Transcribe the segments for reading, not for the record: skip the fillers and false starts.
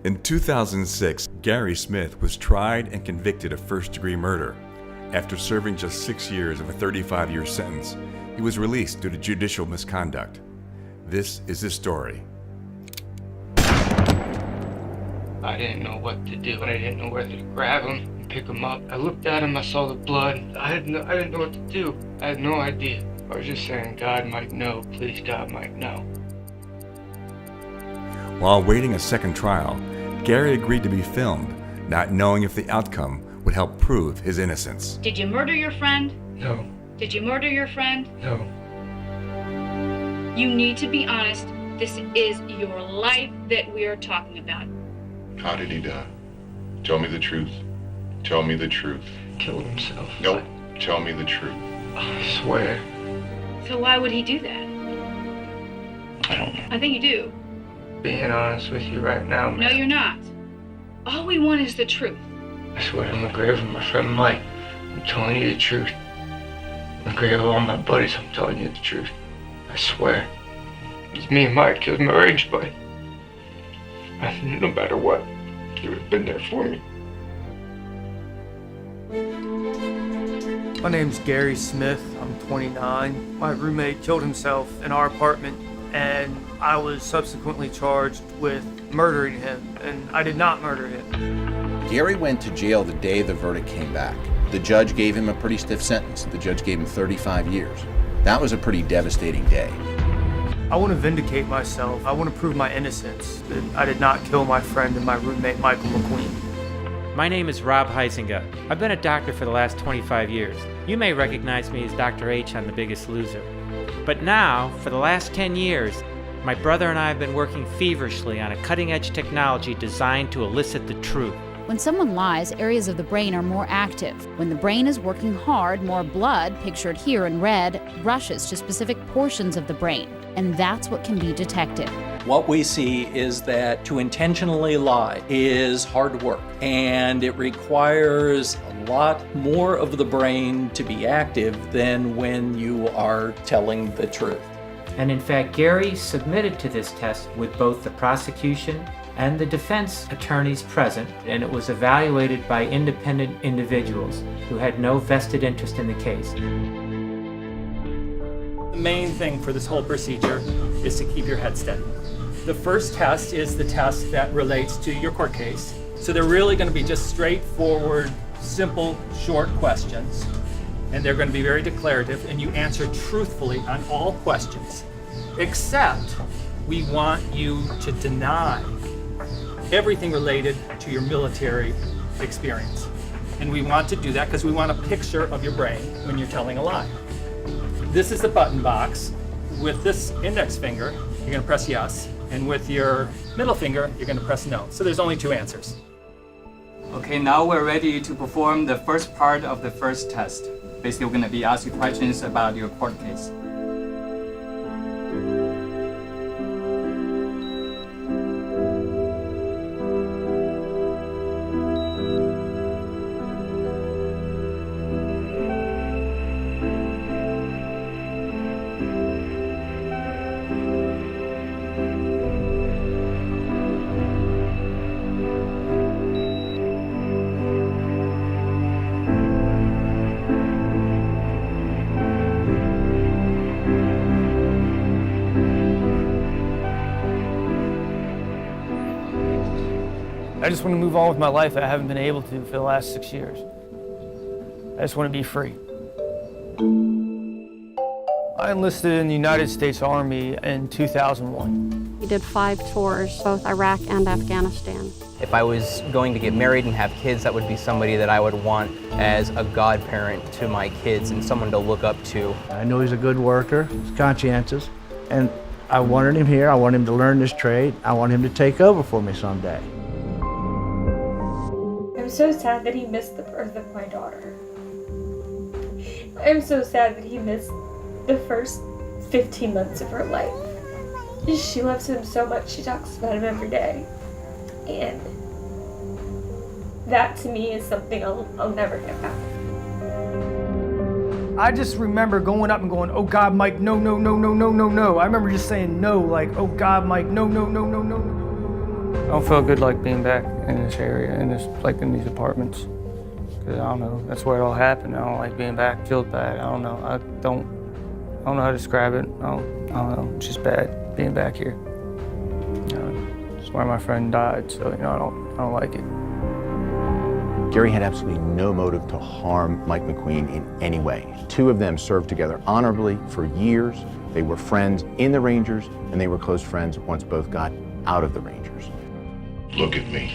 In 2006, Gary Smith was tried and convicted of first-degree murder. After serving just 6 years of a 35-year sentence, he was released due to judicial misconduct. This is his story. I didn't know what to do. I didn't know whether to grab him and pick him up. I looked at him, I saw the blood. I didn't know what to do. I had no idea. I was just saying, God might know. Please, God might know. While awaiting a second trial, Gary agreed to be filmed, not knowing if the outcome would help prove his innocence. Did you murder your friend? No. Did you murder your friend? No. You need to be honest. This is your life that we are talking about. How did he die? Tell me the truth. Tell me the truth. Killed himself. Nope. Tell me the truth. I swear. So why would he do that? I don't know. I think you do. Being honest with you right now, man. No, you're not. All we want is the truth. I swear on the grave of my friend Mike, I'm telling you the truth. On the grave of all my buddies, I'm telling you the truth. I swear. It's me and Mike killed my rage buddy. And no matter what, he would have been there for me. My name's Gary Smith. I'm 29. My roommate killed himself in our apartment, and I was subsequently charged with murdering him, and I did not murder him. Gary went to jail the day the verdict came back. The judge gave him a pretty stiff sentence. The judge gave him 35 years. That was a pretty devastating day. I want to vindicate myself. I want to prove my innocence, that I did not kill my friend and my roommate, Michael McQueen. My name is Rob Huizenga. I've been a doctor for the last 25 years. You may recognize me as Dr. H on The Biggest Loser. But now, for the last 10 years, my brother and I have been working feverishly on a cutting-edge technology designed to elicit the truth. When someone lies, areas of the brain are more active. When the brain is working hard, more blood, pictured here in red, rushes to specific portions of the brain. And that's what can be detected. What we see is that to intentionally lie is hard work, and it requires a lot more of the brain to be active than when you are telling the truth. And in fact, Gary submitted to this test with both the prosecution and the defense attorneys present, and it was evaluated by independent individuals who had no vested interest in the case. The main thing for this whole procedure is to keep your head steady. The first test is the test that relates to your court case. So they're really going to be just straightforward, simple, short questions. And they're going to be very declarative, and you answer truthfully on all questions. Except we want you to deny everything related to your military experience. And we want to do that because we want a picture of your brain when you're telling a lie. This is the button box. With this index finger, you're going to press yes. And with your middle finger, you're going to press no. So there's only two answers. Okay, now we're ready to perform the first part of the first test. Basically, we're going to be asking questions about your court case. I just want to move on with my life that I haven't been able to for the last 6 years. I just want to be free. I enlisted in the United States Army in 2001. We did 5 tours, both Iraq and Afghanistan. If I was going to get married and have kids, that would be somebody that I would want as a godparent to my kids and someone to look up to. I know he's a good worker, he's conscientious, and I wanted him here. I want him to learn this trade. I want him to take over for me someday. I'm so sad that he missed the birth of my daughter. I'm so sad that he missed the first 15 months of her life. She loves him so much, she talks about him every day. And that to me is something I'll never get back. I just remember going up and going, oh God, Mike, no, no, no, no, no, no, no. I remember just saying no, like, oh God, Mike, no, no, no, no, no, no. don't feel good like being back in this area, in these apartments. Cause I don't know, that's where it all happened. I don't like being back. Feels bad. I don't know. I don't know how to describe it. I don't know. It's just bad being back here. It's where my friend died, so I don't like it. Gary had absolutely no motive to harm Mike McQueen in any way. Two of them served together honorably for years. They were friends in the Rangers, and they were close friends once both got out of the Rangers. Look at me.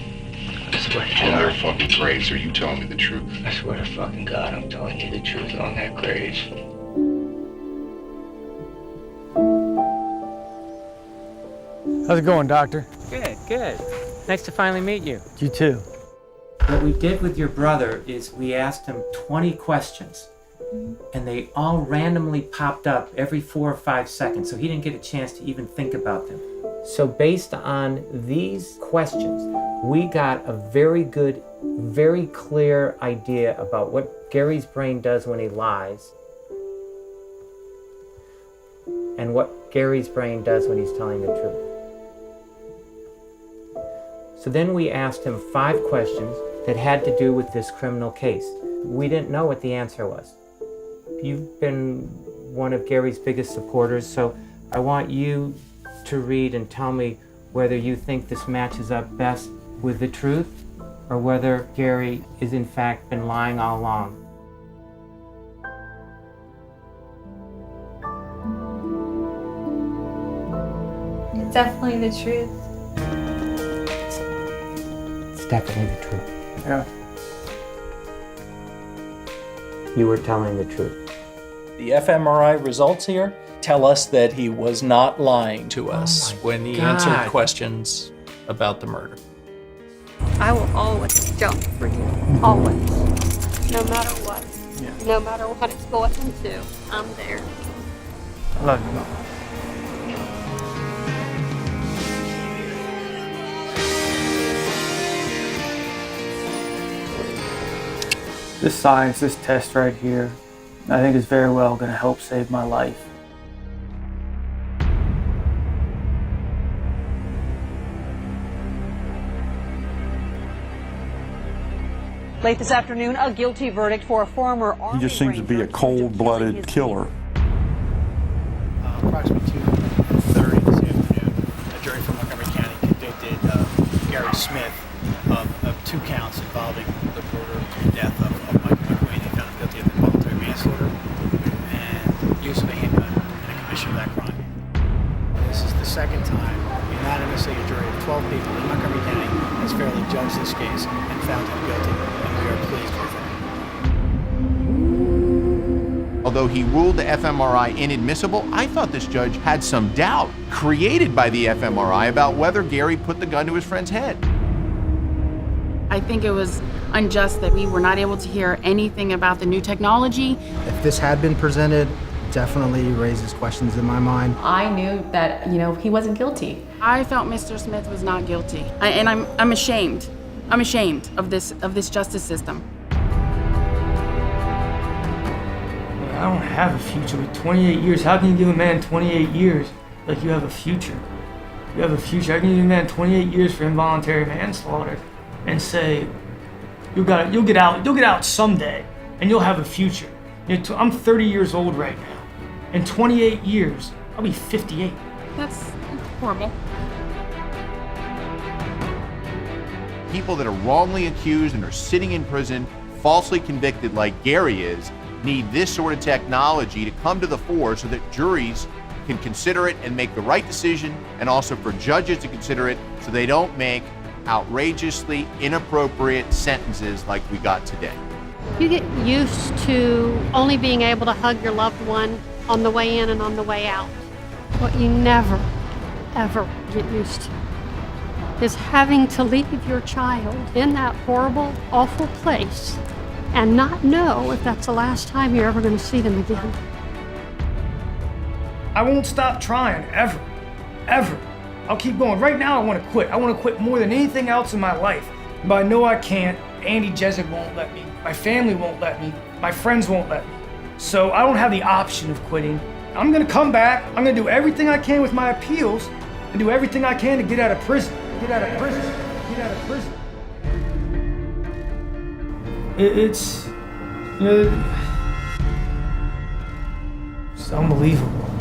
I swear to On God. their fucking graves, are you telling me the truth? I swear to fucking God, I'm telling you the truth on that grave. How's it going, doctor? Good, good. Nice to finally meet you. You too. What we did with your brother is we asked him 20 questions, and they all randomly popped up every 4 or 5 seconds, so he didn't get a chance to even think about them. So based on these questions, we got a very good, very clear idea about what Gary's brain does when he lies and what Gary's brain does when he's telling the truth. So then we asked him 5 questions that had to do with this criminal case. We didn't know what the answer was. You've been one of Gary's biggest supporters, so I want you to read and tell me whether you think this matches up best with the truth or whether Gary is in fact been lying all along. It's definitely the truth. It's definitely the truth. Yeah. You were telling the truth. The fMRI results here tell us that he was not lying to us when he answered questions about the murder. I will always jump for you. Always. No matter what. Yeah. No matter what it's going into, I'm there. I love you, Mom. This science, this test right here, I think is very well going to help save my life. Late this afternoon, a guilty verdict for a former Army He just seems to be a cold-blooded killer. Approximately 2:30 this afternoon, a jury from Montgomery County convicted Gary Smith of 2 counts involving the murder and death of Michael McQueen. They found him guilty of involuntary manslaughter and use of a handgun in the commission of that crime. This is the second time unanimously a jury of 12 people in Montgomery County has fairly judged this case and found him guilty, and we are pleased with it. Although he ruled the fMRI inadmissible, I thought this judge had some doubt created by the fMRI about whether Gary put the gun to his friend's head. I think it was unjust that we were not able to hear anything about the new technology. If this had been presented, definitely raises questions in my mind. I knew that, he wasn't guilty. I felt Mr. Smith was not guilty, and I'm ashamed. I'm ashamed of this justice system. I don't have a future with 28 years. How can you give a man 28 years like you have a future? You have a future. How can you give a man 28 years for involuntary manslaughter and say you'll get out someday and you'll have a future? I'm 30 years old right now. In 28 years, I'll be 58. That's horrible. People that are wrongly accused and are sitting in prison, falsely convicted like Gary is, need this sort of technology to come to the fore so that juries can consider it and make the right decision, and also for judges to consider it so they don't make outrageously inappropriate sentences like we got today. You get used to only being able to hug your loved one on the way in and on the way out. What you never, ever get used to is having to leave your child in that horrible, awful place and not know if that's the last time you're ever going to see them again. I won't stop trying, ever. Ever. I'll keep going. Right now, I want to quit. I want to quit more than anything else in my life. But I know I can't. Andy Jezik won't let me. My family won't let me. My friends won't let me. So I don't have the option of quitting. I'm going to come back. I'm going to do everything I can with my appeals. and do everything I can to get out of prison. Get out of prison. Get out of prison. It's, you know, it's unbelievable.